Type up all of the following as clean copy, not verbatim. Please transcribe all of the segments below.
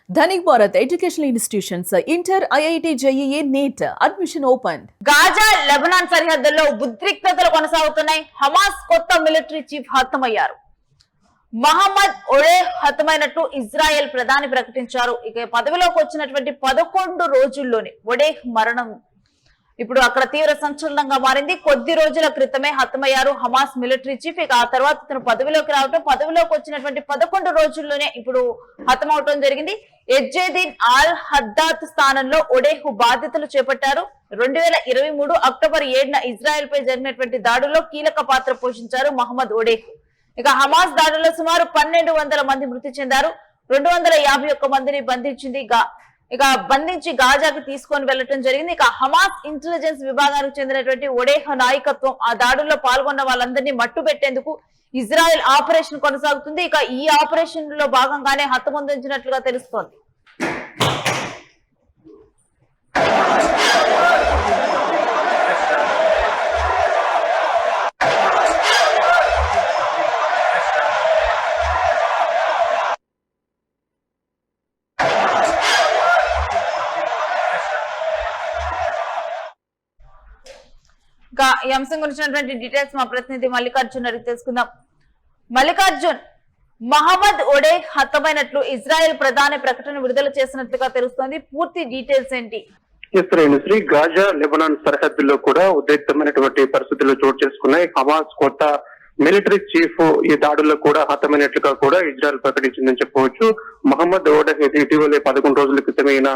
Dhanik Bharat educational institutions inter IIT JEE NEET admission open. Gaza Lebanon సరిహద్దుల్లో ఉద్రిక్తతలు కొనసాగుతున్నాయి. Hamas కొత్త మిలిటరీ చీఫ్ హతమయ్యారు. మహమ్మద్ ఒడేహ్ హతమైనట్టు ఇజ్రాయెల్ ప్రధాని ప్రకటించారు. ఇక పదవిలోకి వచ్చినటువంటి 11 రోజుల్లోనే ఒడేహ్ మరణం ఇప్పుడు అక్కడ తీవ్ర సంచలనంగా మారింది. కొద్ది రోజుల క్రితమే హతమయ్యారు హమాస్ మిలిటరీ చీఫ్. ఇక ఆ తర్వాత తను పదవిలోకి రావటం, పదవిలోకి వచ్చినటువంటి 11 రోజుల్లోనే ఇప్పుడు హతమవటం జరిగింది. ఎజ్జెదీన్ ఆల్ హద్దాద్ స్థానంలో ఒడేహ్ బాధ్యతలు చేపట్టారు. 2023 అక్టోబర్ 7న ఇజ్రాయెల్ పై జరిగినటువంటి దాడుల్లో కీలక పాత్ర పోషించారు మహమ్మద్ ఒడేహ్. ఇక హమాస్ దాడుల్లో సుమారు 1200 మంది మృతి చెందారు. 251 మందిని బంధించి గాజాకి తీసుకొని వెళ్లడం జరిగింది. ఇక హమాస్ ఇంటెలిజెన్స్ విభాగానికి చెందినటువంటి ఒడేహ్ నాయకత్వం ఆ దాడుల్లో పాల్గొన్న వాళ్ళందరినీ మట్టు పెట్టేందుకు ఇజ్రాయెల్ ఆపరేషన్ కొనసాగుతుంది. ఇక ఈ ఆపరేషన్ లో భాగంగానే హతమొందించినట్లుగా తెలుస్తోంది. ఈ అంశం గురించినటువంటి డీటెయిల్స్ మా ప్రతినిధి మల్లికార్జున్ అడిగి తెలుసుకుందాం. మల్లికార్జున్, మహమ్మద్ ఒడేహ్ హతమైనట్లు ఇజ్రాయెల్ ప్రధాని ప్రకటన విడుదల చేసినట్లుగా తెలుస్తోంది. పూర్తి డీటెయిల్స్ ఏంటి? శ్రీ గాజా లెబనాన్ సరిహద్దుల్లో కూడా ఉద్రిక్తమైనటువంటి పరిస్థితులు చోటు చేసుకున్నాయి. హమాస్ కొత్త మిలిటరీ చీఫ్ ఈ దాడుల్లో కూడా హతమైనట్లుగా కూడా ఇజ్రాయెల్ ప్రకటించిందని చెప్పవచ్చు. మహమ్మద్ ఒడేహ్ ఇటీవలే 11 రోజుల క్రితమైన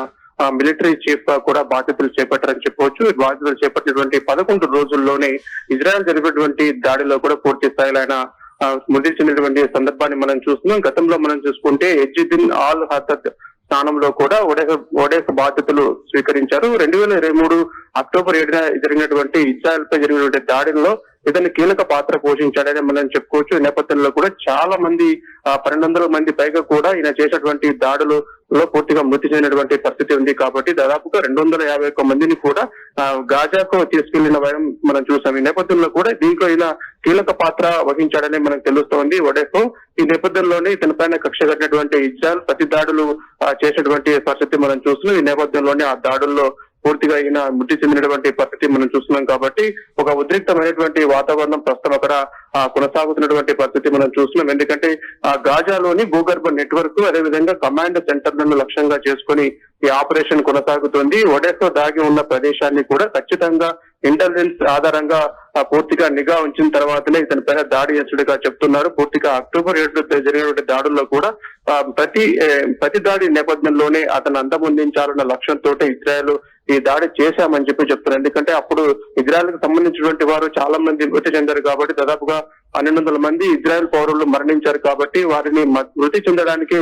మిలిటరీ చీఫ్ గా కూడా బాధ్యతలు చేపట్టారని చెప్పవచ్చు. బాధ్యతలు చేపట్టినటువంటి 11 రోజుల్లోనే ఇజ్రాయెల్ జరిపినటువంటి దాడిలో కూడా పూర్తి స్థాయిలో ఆయన మృతి చెందినటువంటి సందర్భాన్ని మనం చూస్తున్నాం. గతంలో మనం చూసుకుంటే ఎజ్జెదీన్ ఆల్ హద్దాద్ స్థానంలో కూడా ఒడేహ్ బాధ్యతలు స్వీకరించారు. 2023 అక్టోబర్ 7న జరిగినటువంటి ఇజ్రాయెల్ పై జరిగినటువంటి దాడిలో ఇతను కీలక పాత్ర పోషించాడని మనం చెప్పుకోవచ్చు. ఈ నేపథ్యంలో కూడా చాలా మంది 1200 మంది పైగా కూడా ఈయన చేసినటువంటి దాడులలో పూర్తిగా మృతి చెందినటువంటి పరిస్థితి ఉంది. కాబట్టి దాదాపుగా 251 మందిని కూడా గాజాకు తీసుకెళ్లిన వైరం మనం చూసాం. ఈ నేపథ్యంలో కూడా దీంట్లో ఈయన కీలక పాత్ర వహించాడని మనకు తెలుస్తోంది ఒడేహ్. ఈ నేపథ్యంలోనే ఇతని పైన కక్ష కట్టినటువంటి ఇజ్రాయెల్ ప్రతి దాడులు చేసినటువంటి పరిస్థితి మనం చూస్తున్నాం. ఈ నేపథ్యంలోనే ఆ దాడుల్లో పూర్తిగా ఈయన మృతి చెందినటువంటి పరిస్థితి మనం చూస్తున్నాం. కాబట్టి ఒక ఉద్రిక్తమైనటువంటి వాతావరణం ప్రస్తుతం అక్కడ కొనసాగుతున్నటువంటి పరిస్థితి మనం చూస్తున్నాం. ఎందుకంటే ఆ గాజాలోని భూగర్భ నెట్వర్క్, అదేవిధంగా కమాండ్ సెంటర్లను లక్ష్యంగా చేసుకుని ఈ ఆపరేషన్ కొనసాగుతుంది. ఒడేహ్ దాగి ఉన్న ప్రదేశాన్ని కూడా ఖచ్చితంగా ఇంటెలిజెన్స్ ఆధారంగా పూర్తిగా నిఘా ఉంచిన తర్వాతనే ఇతని పైన దాడి చేస్తుడిగా చెప్తున్నారు. పూర్తిగా అక్టోబర్ 7 జరిగినటువంటి దాడుల్లో కూడా ప్రతి దాడి నేపథ్యంలోనే అతను అంతమొందించాలన్న లక్ష్యంతో ఇజ్రాయెల్ ఈ దాడి చేశామని చెప్తున్నారు. ఎందుకంటే అప్పుడు ఇజ్రాయెల్ కు సంబంధించినటువంటి వారు చాలా మంది మృతి చెందారు. కాబట్టి దాదాపుగా 1200 మంది ఇజ్రాయెల్ పౌరులు మరణించారు. కాబట్టి వారిని మృతి చెందడానికి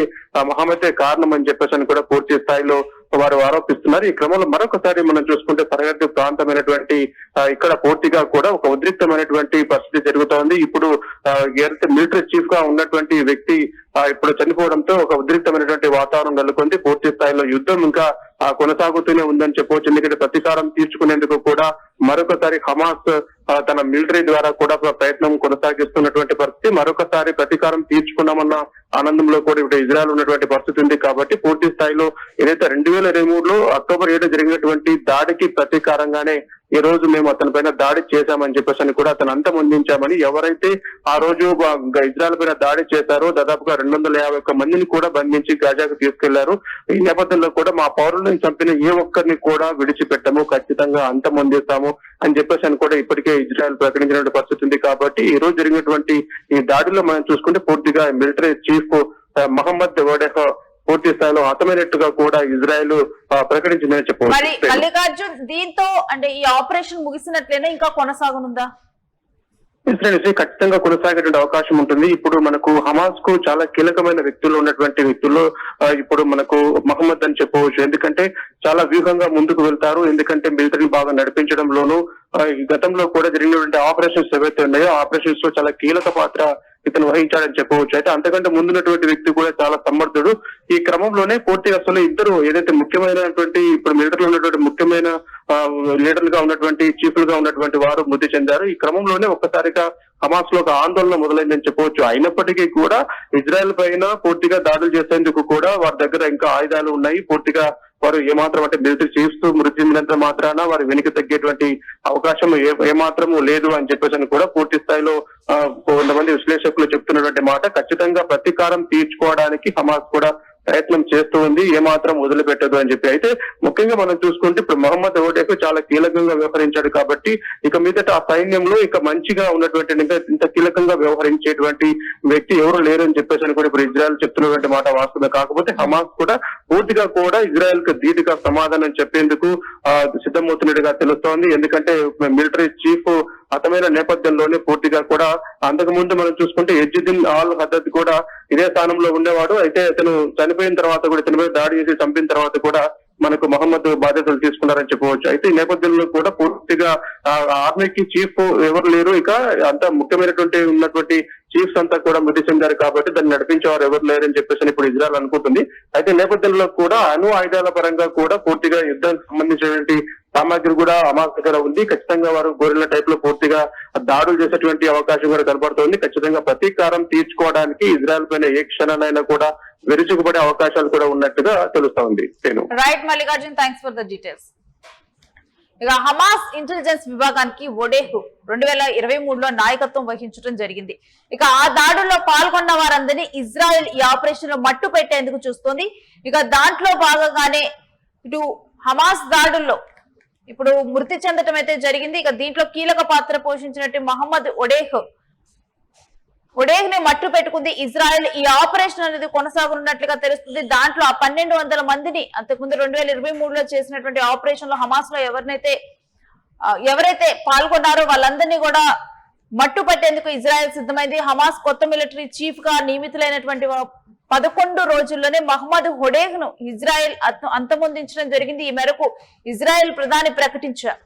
మహమ్మదే కారణం అని చెప్పేసి కూడా పూర్తి స్థాయిలో వారు ఆరోపిస్తున్నారు. ఈ క్రమంలో మరొకసారి మనం చూసుకుంటే సరిహద్దు ప్రాంతమైనటువంటి ఇక్కడ పూర్తిగా కూడా ఒక ఉద్రిక్తమైనటువంటి పరిస్థితి జరుగుతోంది. ఇప్పుడు మిలిటరీ చీఫ్ గా ఉన్నటువంటి వ్యక్తి ఇప్పుడు చనిపోవడంతో ఒక ఉద్రిక్తమైనటువంటి వాతావరణం నెలకొంది. పూర్తి స్థాయిలో యుద్ధం ఇంకా కొనసాగుతూనే ఉందని చెప్పవచ్చు. ఎందుకంటే ప్రతీకారం తీర్చుకునేందుకు కూడా మరొకసారి హమాస్ తన మిలిటరీ ద్వారా కూడా ప్రయత్నం కొనసాగిస్తున్నటువంటి పరిస్థితి. మరొకసారి ప్రతీకారం తీర్చుకున్నామన్న ఆనందంలో కూడా ఇప్పుడు ఇజ్రాయెల్ ఉన్నటువంటి పరిస్థితి ఉంది. కాబట్టి పూర్తి స్థాయిలో ఏదైతే 2023లో అక్టోబర్ 7 జరిగినటువంటి దాడికి ప్రతీకారంగానే ఈ రోజు మేము అతని పైన దాడి చేశామని చెప్పేసి కూడా అతను అంతమొందించామని, ఎవరైతే ఆ రోజు ఇజ్రాయెల్ పైన దాడి చేశారో దాదాపుగా 251 మందిని కూడా బంధించి గాజాకు తీసుకెళ్లారు. ఈ నేపథ్యంలో కూడా మా పౌరులను చంపిన ఏ ఒక్కరిని కూడా విడిచిపెట్టము, ఖచ్చితంగా అంతమొందిస్తాము అని చెప్పేసి కూడా ఇప్పటికే ఇజ్రాయెల్ ప్రకటించినటువంటి పరిస్థితి ఉంది. కాబట్టి ఈ రోజు జరిగినటువంటి ఈ దాడిలో మనం చూసుకుంటే పూర్తిగా మిలిటరీ చీఫ్ మహమ్మద్ ఒడేహ్ పూర్తి స్థాయిలో హతమైనట్టుగా కూడా ఇజ్రాయెల్ ప్రకటించిందని చెప్పవచ్చు. మల్లికార్జున్, దీంతో అంటే ఈ ఆపరేషన్ ముగిసినట్లేనా, ఇంకా కొనసాగనుందా? ఖచ్చితంగా కొనసాగేటువంటి అవకాశం ఉంటుంది. ఇప్పుడు మనకు హమాస్ కు చాలా కీలకమైన వ్యక్తులు ఉన్నటువంటి వ్యక్తుల్లో ఇప్పుడు మనకు మహమ్మద్ అని చెప్పవచ్చు. ఎందుకంటే చాలా వ్యూహంగా ముందుకు వెళ్తారు. ఎందుకంటే మిలిటరీని బాగా నడిపించడంలోనూ గతంలో కూడా జరిగినటువంటి ఆపరేషన్స్ ఏవైతే ఉన్నాయో ఆపరేషన్స్ లో చాలా కీలక పాత్ర ఇతను వహించాడని చెప్పవచ్చు. అయితే అంతకంటే ముందున్నటువంటి వ్యక్తి కూడా చాలా సమర్థుడు. ఈ క్రమంలోనే పూర్తిగా అసలు ఇద్దరు ఏదైతే ముఖ్యమైనటువంటి ఇప్పుడు మిలిటరీలో ఉన్నటువంటి ముఖ్యమైన లీడర్లుగా ఉన్నటువంటి చీఫ్లుగా ఉన్నటువంటి వారు మృతి చెందారు. ఈ క్రమంలోనే ఒక్కసారిగా హమాస్ లో ఒక ఆందోళన మొదలైందని చెప్పవచ్చు. అయినప్పటికీ కూడా ఇజ్రాయెల్ పైన పూర్తిగా దాడులు చేసేందుకు కూడా వారి దగ్గర ఇంకా ఆయుధాలు ఉన్నాయి. పూర్తిగా వారు ఏమాత్రం అంటే మిలిటరీ చీఫ్స్ మృతి చెందినంత మాత్రాన వారు వెనక్కి తగ్గేటువంటి అవకాశం ఏమాత్రము లేదు అని చెప్పేసి కూడా పూర్తి స్థాయిలో కొంతమంది విశ్లేషకులు చెప్తున్నటువంటి మాట. ఖచ్చితంగా ప్రతీకారం తీర్చుకోవడానికి హమాస్ కూడా ప్రయత్నం చేస్తూ ఉంది, ఏమాత్రం వదిలిపెట్టదు అని చెప్పి. అయితే ముఖ్యంగా మనం చూసుకుంటే ఇప్పుడు మహమ్మద్ ఓడేకు చాలా కీలకంగా వ్యవహరించాడు కాబట్టి ఇక మీదట ఆ సైన్యంలో ఇక మంచిగా ఉన్నటువంటి ఇంత కీలకంగా వ్యవహరించేటువంటి వ్యక్తి ఎవరు లేరు అని చెప్పేసి కూడా ఇప్పుడు ఇజ్రాయెల్ చెప్తున్నటువంటి మాట వాస్తవమే. కాకపోతే హమాస్ కూడా పూర్తిగా కూడా ఇజ్రాయెల్ కు ధీటుగా సమాధానం చెప్పేందుకు సిద్ధమవుతున్నట్టుగా తెలుస్తోంది. ఎందుకంటే మిలిటరీ చీఫ్ హతమైన నేపథ్యంలోనే పూర్తిగా కూడా అంతకు ముందు మనం చూసుకుంటే ఎజ్జుద్దీన్ ఆల్ హదద్ కూడా ఇదే స్థానంలో ఉండేవాడు. అయితే అతను చనిపోయిన తర్వాత కూడా ఇతని మీద దాడి చేసి చంపిన తర్వాత కూడా మనకు మహమ్మద్ బాధ్యతలు తీసుకున్నారని చెప్పవచ్చు. అయితే ఈ నేపథ్యంలో కూడా పూర్తిగా ఆర్మీకి చీఫ్ ఎవరు లేరు, ఇక అంత ముఖ్యమైనటువంటి ఉన్నటువంటి చీఫ్స్ అంతా కూడా మృతి చెందారు కాబట్టి దాన్ని నడిపించేవారు ఎవరు లేరని చెప్పేసి ఇప్పుడు ఇజ్రాయెల్ అనుకుంటుంది. అయితే నేపథ్యంలో కూడా అణు ఆయుధాల పరంగా కూడా పూర్తిగా యుద్ధానికి సంబంధించినటువంటి సామాగ్రి కూడా హమాస్ దగ్గర ఉంది. ఖచ్చితంగా వారు గొరిల్లా టైప్ లో పూర్తిగా దాడులు చేసేటువంటి అవకాశం కూడా కనబడుతోంది. ఖచ్చితంగా ప్రతీకారం తీర్చుకోవడానికి ఇజ్రాయెల్ పైన ఏ క్షణాలైనా కూడా విరుచుకుపడే అవకాశాలు కూడా ఉన్నట్టుగా తెలుస్తోంది. Right Mallikarjun, thanks for the details. ఇక హమాస్ ఇంటెలిజెన్స్ విభాగానికి ఒడేహు 2023లో నాయకత్వం వహించడం జరిగింది. ఇక ఆ దాడుల్లో పాల్గొన్న వారందరినీ ఇజ్రాయెల్ ఈ ఆపరేషన్ లో మట్టు పెట్టేందుకు చూస్తోంది. ఇక దాంట్లో భాగంగానే ఇటు హమాస్ దాడుల్లో ఇప్పుడు మృతి చెందటం అయితే జరిగింది. ఇక దీంట్లో కీలక పాత్ర పోషించినట్టు మహమ్మద్ ఒడేహ్ని మట్టు పెట్టుకుంది ఇజ్రాయెల్. ఈ ఆపరేషన్ అనేది కొనసాగనున్నట్లుగా తెలుస్తుంది. దాంట్లో ఆ 1200 మందిని అంతకుముందు 2023లో చేసినటువంటి ఆపరేషన్ లో హమాస్ లో ఎవరైతే పాల్గొన్నారో వాళ్ళందరినీ కూడా మట్టు పెట్టేందుకు ఇజ్రాయెల్ సిద్ధమైంది. హమాస్ కొత్త మిలిటరీ చీఫ్ గా నియమితులైనటువంటి 11 రోజుల్లోనే మహమ్మద్ ఒడేహ్ను ఇజ్రాయెల్ అంతమొందించడం జరిగింది. ఈ మేరకు ఇజ్రాయెల్ ప్రధాని ప్రకటించారు.